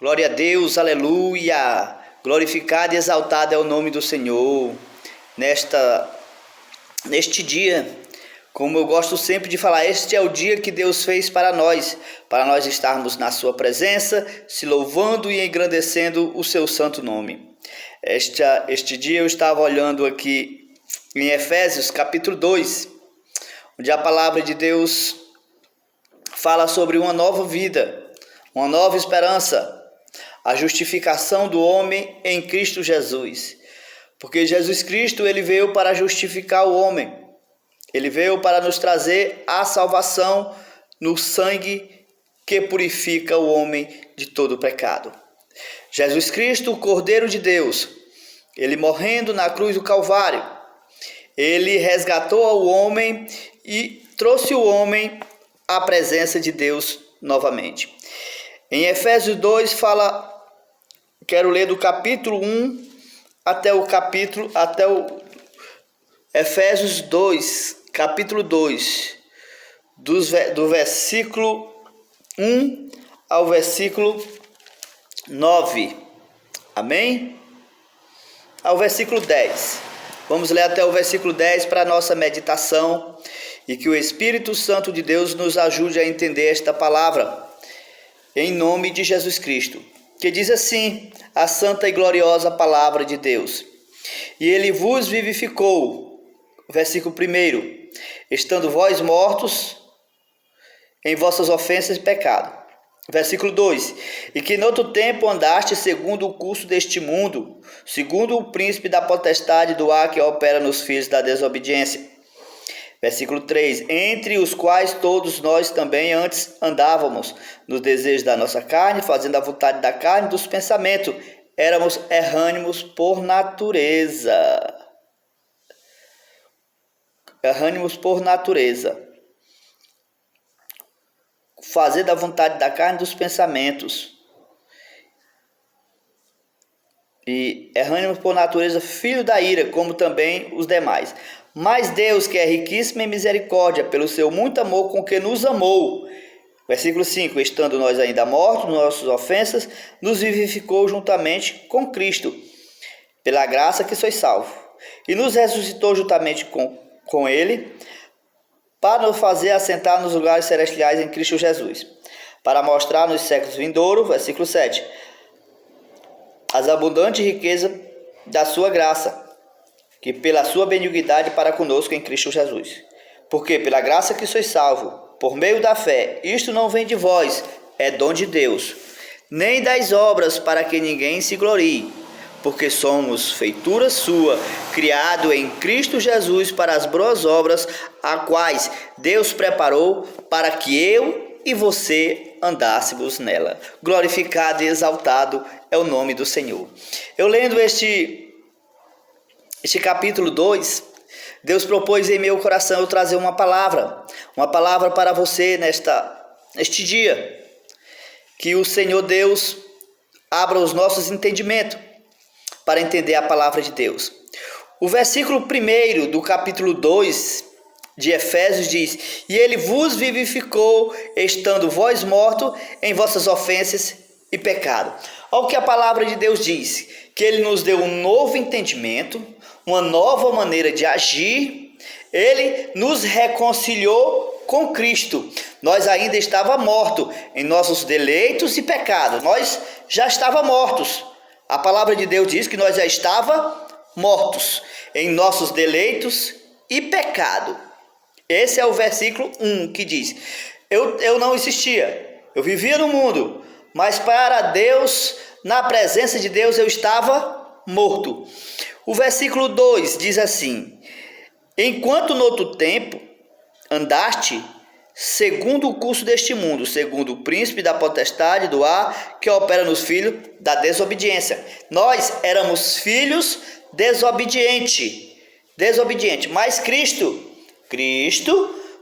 Glória a Deus, aleluia. Glorificado e exaltado é o nome do Senhor. Neste dia, como eu gosto sempre de falar, este é o dia que Deus fez para nós estarmos na sua presença, se louvando e engrandecendo o seu santo nome. Este dia eu estava olhando aqui em Efésios capítulo 2, onde a palavra de Deus fala sobre uma nova vida, uma nova esperança, a justificação do homem em Cristo Jesus. Porque Jesus Cristo, ele veio para justificar o homem. Ele veio para nos trazer a salvação no sangue que purifica o homem de todo pecado. Jesus Cristo, o Cordeiro de Deus, ele morrendo na cruz do Calvário, ele resgatou o homem e trouxe o homem à presença de Deus novamente. Em Efésios 2 fala, quero ler do capítulo 1 até o Efésios 2, capítulo 2, do versículo 1 ao versículo 9, amém? Ao versículo 10. Vamos ler até o versículo 10 para a nossa meditação e que o Espírito Santo de Deus nos ajude a entender esta palavra, em nome de Jesus Cristo, que diz assim, a santa e gloriosa palavra de Deus. E ele vos vivificou, versículo 1, estando vós mortos em vossas ofensas e pecado. Versículo 2, e que noutro tempo andaste segundo o curso deste mundo, segundo o príncipe da potestade do ar que opera nos filhos da desobediência. Versículo 3, entre os quais todos nós também antes andávamos, nos desejos da nossa carne, fazendo a vontade da carne e dos pensamentos. Éramos errânios por natureza. Errânios por natureza. Fazendo a vontade da carne e dos pensamentos. E errânios por natureza, filho da ira, como também os demais. Mas Deus, que é riquíssimo em misericórdia, pelo seu muito amor com que nos amou. Versículo 5, estando nós ainda mortos, nossas ofensas, nos vivificou juntamente com Cristo, pela graça que sois salvos. E nos ressuscitou juntamente com Ele, para nos fazer assentar nos lugares celestiais em Cristo Jesus, para mostrar nos séculos vindouros, versículo 7, as abundantes riquezas da sua graça, que pela sua benignidade para conosco em Cristo Jesus. Porque pela graça que sois salvos, por meio da fé, isto não vem de vós, é dom de Deus, nem das obras para que ninguém se glorie, porque somos feitura sua, criado em Cristo Jesus para as boas obras, a quais Deus preparou para que eu e você andássemos nela. Glorificado e exaltado é o nome do Senhor. Eu lendo este capítulo 2, Deus propôs em meu coração eu trazer uma palavra para você neste dia, que o Senhor Deus abra os nossos entendimentos para entender a palavra de Deus. O versículo 1 do capítulo 2 de Efésios diz, e ele vos vivificou, estando vós mortos em vossas ofensas e pecado. Olha o que a palavra de Deus diz, que ele nos deu um novo entendimento, uma nova maneira de agir, ele nos reconciliou com Cristo. Nós ainda estávamos mortos em nossos deleitos e pecados, nós já estávamos mortos. A palavra de Deus diz que nós já estávamos mortos em nossos deleitos e pecado. Esse é o versículo 1 que diz, eu não existia, eu vivia no mundo, mas para Deus, na presença de Deus, eu estava morto. O versículo 2 diz assim, enquanto no outro tempo andaste segundo o curso deste mundo, segundo o príncipe da potestade do ar que opera nos filhos da desobediência. Nós éramos filhos desobedientes, mas Cristo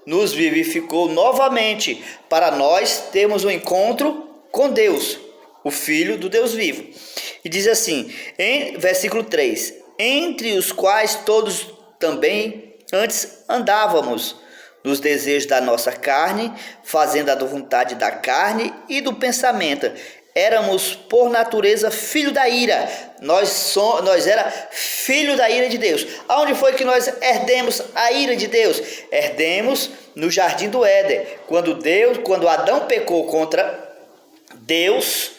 nos vivificou novamente para nós termos um encontro com Deus, o Filho do Deus vivo. E diz assim, em versículo 3, entre os quais todos também antes andávamos, nos desejos da nossa carne, fazendo a vontade da carne e do pensamento. éramos por natureza filho da ira. Nós era filho da ira de Deus. Aonde foi que nós herdemos a ira de Deus? Herdemos no jardim do Éden. Quando Adão pecou contra Deus,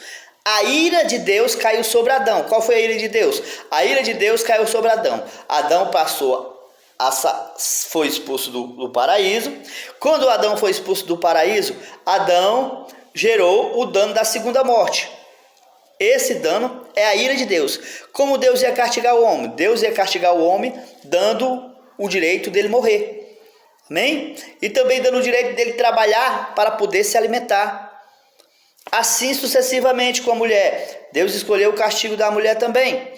a ira de Deus caiu sobre Adão. Qual foi a ira de Deus? A ira de Deus caiu sobre Adão. Adão foi expulso do paraíso. Quando Adão foi expulso do paraíso, Adão gerou o dano da segunda morte. Esse dano é a ira de Deus. Como Deus ia castigar o homem? Deus ia castigar o homem dando o direito dele morrer. Amém? E também dando o direito dele trabalhar para poder se alimentar. Assim sucessivamente com a mulher. Deus escolheu o castigo da mulher também.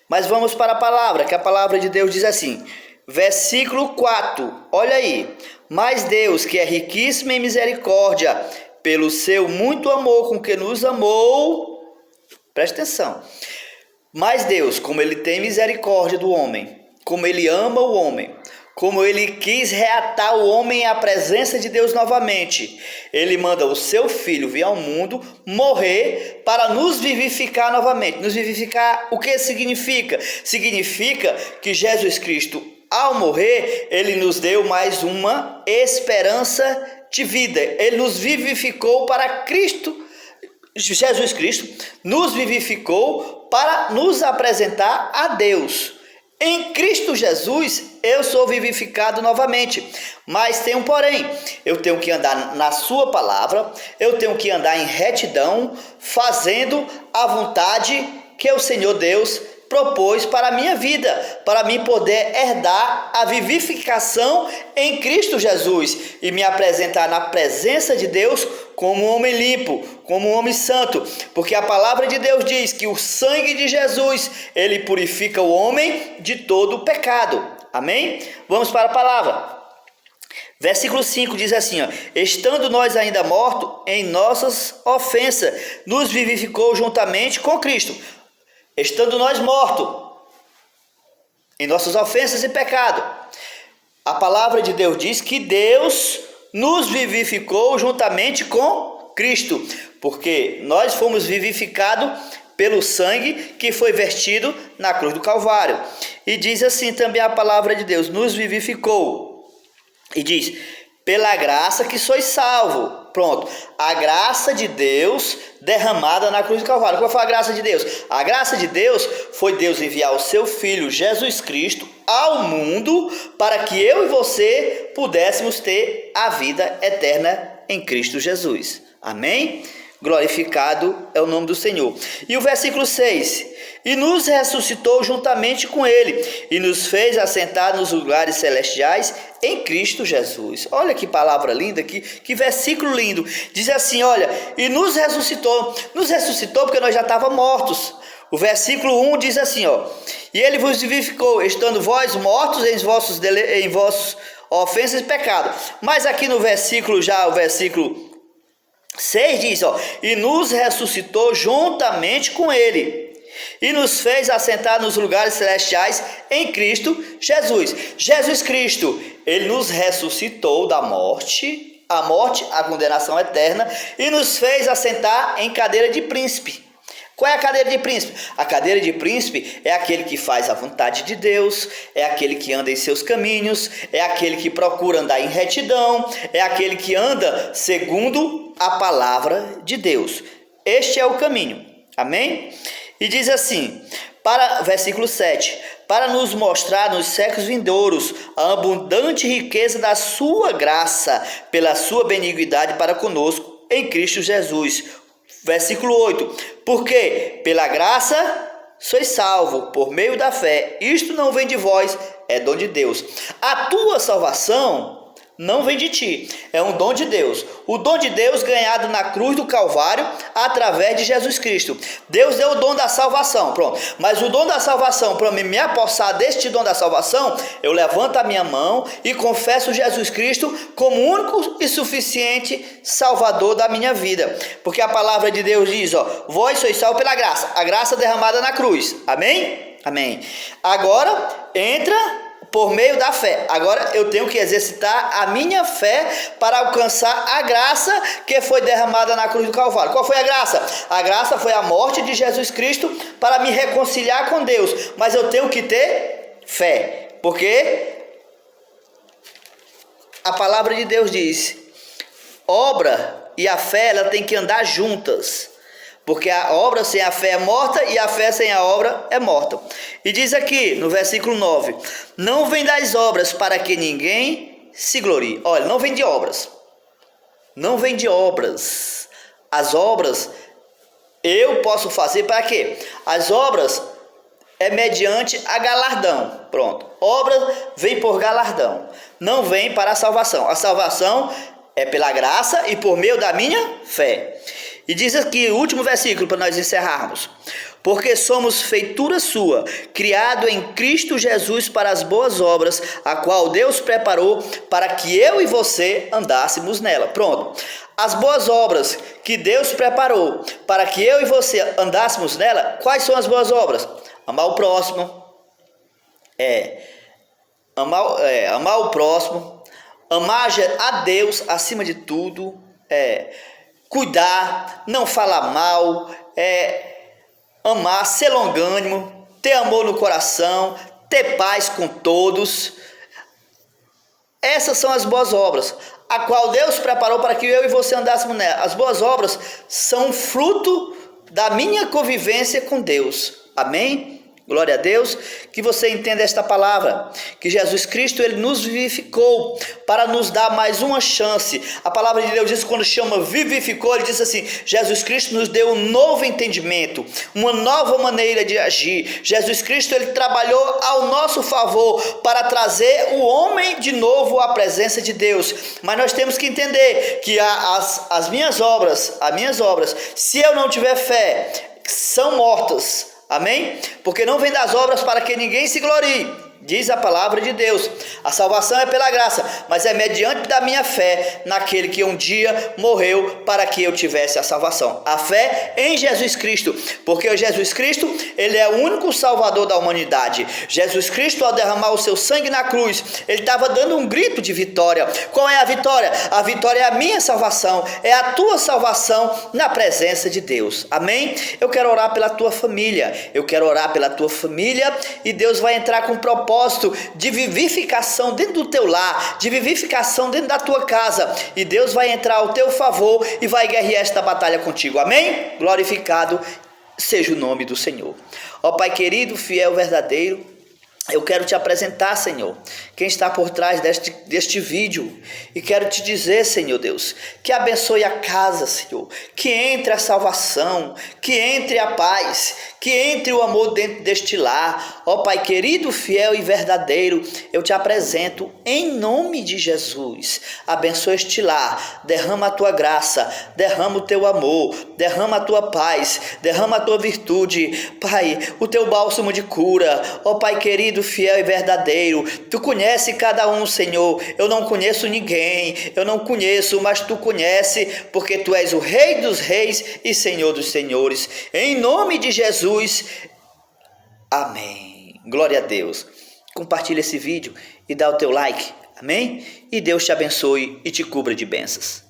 Mas vamos para a palavra, que a palavra de Deus diz assim, versículo 4, olha aí. Mas Deus, que é riquíssimo em misericórdia, pelo seu muito amor com que nos amou, preste atenção. Mas Deus, como Ele tem misericórdia do homem, como Ele ama o homem, como Ele quis reatar o homem à presença de Deus novamente, Ele manda o seu Filho vir ao mundo, morrer para nos vivificar novamente. Nos vivificar, o que significa? Significa que Jesus Cristo, ao morrer, Ele nos deu mais uma esperança de vida. Ele nos vivificou para Cristo. Jesus Cristo nos vivificou para nos apresentar a Deus. Em Cristo Jesus, eu sou vivificado novamente. Mas tem um porém. Eu tenho que andar na sua palavra, eu tenho que andar em retidão, fazendo a vontade que o Senhor Deus propôs para a minha vida, para mim poder herdar a vivificação em Cristo Jesus e me apresentar na presença de Deus como um homem limpo, como um homem santo, porque a palavra de Deus diz que o sangue de Jesus, ele purifica o homem de todo o pecado. Amém? Vamos para a palavra. Versículo 5 diz assim, ó, estando nós ainda mortos em nossas ofensas, nos vivificou juntamente com Cristo. Estando nós mortos em nossas ofensas e pecado, a palavra de Deus diz que Deus nos vivificou juntamente com Cristo, porque nós fomos vivificados pelo sangue que foi vertido na cruz do Calvário. E diz assim também a palavra de Deus, nos vivificou. E diz, pela graça que sois salvo. Pronto, a graça de Deus derramada na cruz do Calvário. Qual foi a graça de Deus? A graça de Deus foi Deus enviar o seu Filho Jesus Cristo ao mundo para que eu e você pudéssemos ter a vida eterna em Cristo Jesus. Amém? Glorificado é o nome do Senhor. E o versículo 6, e nos ressuscitou juntamente com Ele, e nos fez assentar nos lugares celestiais em Cristo Jesus. Olha que palavra linda, que versículo lindo. Diz assim, olha, e nos ressuscitou porque nós já estávamos mortos. O versículo 1 diz assim, ó, e Ele vos vivificou, estando vós mortos em vossos ofensas e pecados. Mas aqui no versículo, o versículo 6 diz, ó, e nos ressuscitou juntamente com Ele, e nos fez assentar nos lugares celestiais em Cristo Jesus. Jesus Cristo, Ele nos ressuscitou da morte, a condenação eterna, e nos fez assentar em cadeira de príncipe. Qual é a cadeira de príncipe? A cadeira de príncipe é aquele que faz a vontade de Deus, é aquele que anda em seus caminhos, é aquele que procura andar em retidão, é aquele que anda segundo a palavra de Deus. Este é o caminho. Amém? E diz assim, versículo 7, para nos mostrar nos séculos vindouros a abundante riqueza da sua graça, pela sua benignidade para conosco em Cristo Jesus. Versículo 8, porque pela graça sois salvo por meio da fé, isto não vem de vós, é dom de Deus. A tua salvação não vem de ti, é um dom de Deus. O dom de Deus ganhado na cruz do Calvário através de Jesus Cristo. Deus deu o dom da salvação, pronto. Mas o dom da salvação, para me apossar deste dom da salvação, eu levanto a minha mão e confesso Jesus Cristo como único e suficiente Salvador da minha vida. Porque a palavra de Deus diz, ó, vós sois salvos pela graça, a graça derramada na cruz. Amém? Amém. Agora entra por meio da fé. Agora eu tenho que exercitar a minha fé para alcançar a graça que foi derramada na cruz do Calvário. Qual foi a graça? A graça foi a morte de Jesus Cristo para me reconciliar com Deus. Mas eu tenho que ter fé, porque a palavra de Deus diz: obra e a fé, ela tem que andar juntas. Porque a obra sem a fé é morta e a fé sem a obra é morta. E diz aqui no versículo 9: não vem das obras para que ninguém se glorie. Olha, não vem de obras. Não vem de obras. As obras eu posso fazer para quê? As obras é mediante a galardão. Pronto. Obra vem por galardão. Não vem para a salvação. A salvação é pela graça e por meio da minha fé. E diz aqui o último versículo para nós encerrarmos: porque somos feitura sua, criado em Cristo Jesus para as boas obras, a qual Deus preparou para que eu e você andássemos nela. Pronto. As boas obras que Deus preparou para que eu e você andássemos nela, quais são as boas obras? Amar o próximo, amar o próximo, amar a Deus acima de tudo, cuidar, não falar mal, amar, ser longânimo, ter amor no coração, ter paz com todos. Essas são as boas obras, a qual Deus preparou para que eu e você andássemos nela. As boas obras são fruto da minha convivência com Deus. Amém? Glória a Deus, que você entenda esta palavra, que Jesus Cristo, ele nos vivificou para nos dar mais uma chance. A palavra de Deus diz, quando chama vivificou, ele diz assim: Jesus Cristo nos deu um novo entendimento, uma nova maneira de agir. Jesus Cristo, ele trabalhou ao nosso favor para trazer o homem de novo à presença de Deus. Mas nós temos que entender que as minhas obras, se eu não tiver fé, são mortas. Amém? Porque não vem das obras para que ninguém se glorie. Diz a palavra de Deus. A salvação é pela graça, mas é mediante da minha fé naquele que um dia morreu para que eu tivesse a salvação. A fé em Jesus Cristo, porque Jesus Cristo, ele é o único salvador da humanidade. Jesus Cristo, ao derramar o seu sangue na cruz, ele estava dando um grito de vitória. Qual é a vitória? A vitória é a minha salvação, é a tua salvação na presença de Deus. Amém? Eu quero orar pela tua família, e Deus vai entrar com propósito de vivificação dentro do teu lar, de vivificação dentro da tua casa, e Deus vai entrar ao teu favor e vai guerrear esta batalha contigo. Amém? Glorificado seja o nome do Senhor. Ó Pai querido, fiel, verdadeiro, eu quero te apresentar, Senhor, quem está por trás deste vídeo, e quero te dizer, Senhor Deus, que abençoe a casa, Senhor, que entre a salvação, que entre a paz, que entre o amor dentro deste lar. Ó Pai querido, fiel e verdadeiro, eu te apresento em nome de Jesus. Abençoa este lar, derrama a tua graça, derrama o teu amor, derrama a tua paz, derrama a tua virtude, Pai, o teu bálsamo de cura. Ó Pai querido, fiel e verdadeiro, tu conhece cada um, Senhor. Eu não conheço ninguém, mas tu conhece, porque tu és o Rei dos reis e Senhor dos senhores. Em nome de Jesus, amém. Glória a Deus. Compartilha esse vídeo e dá o teu like, amém? E Deus te abençoe e te cubra de bênçãos.